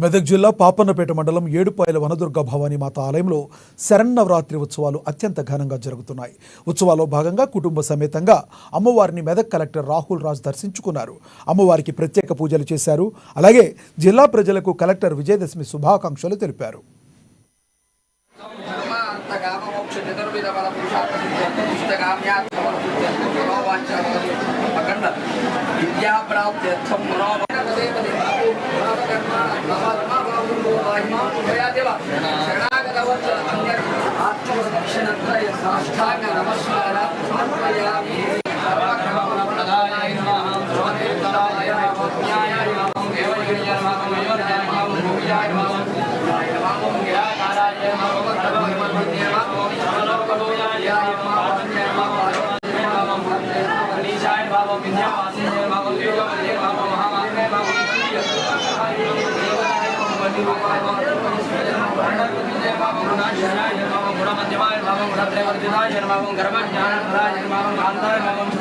మెదక్ జిల్లా పాపన్నపేట మండలం ఏడుపాయల వనదుర్గ భవానీ మాత ఆలయంలో శరన్నవరాత్రి ఉత్సవాలు అత్యంత ఘనంగా జరుగుతున్నాయి. ఉత్సవాల్లో భాగంగా కుటుంబ సమేతంగా అమ్మవారిని మెదక్ కలెక్టర్ రాహుల్ రాజ్ దర్శించుకున్నారు. అమ్మవారికి ప్రత్యేక పూజలు చేశారు. అలాగే జిల్లా ప్రజలకు కలెక్టర్ విజయదశమి శుభాకాంక్షలు తెలిపారు. गुण मध्यमाय भावं गुण त्रैवर्तिताय भावं कर्म ज्ञान फलाय भावं कांताय भावं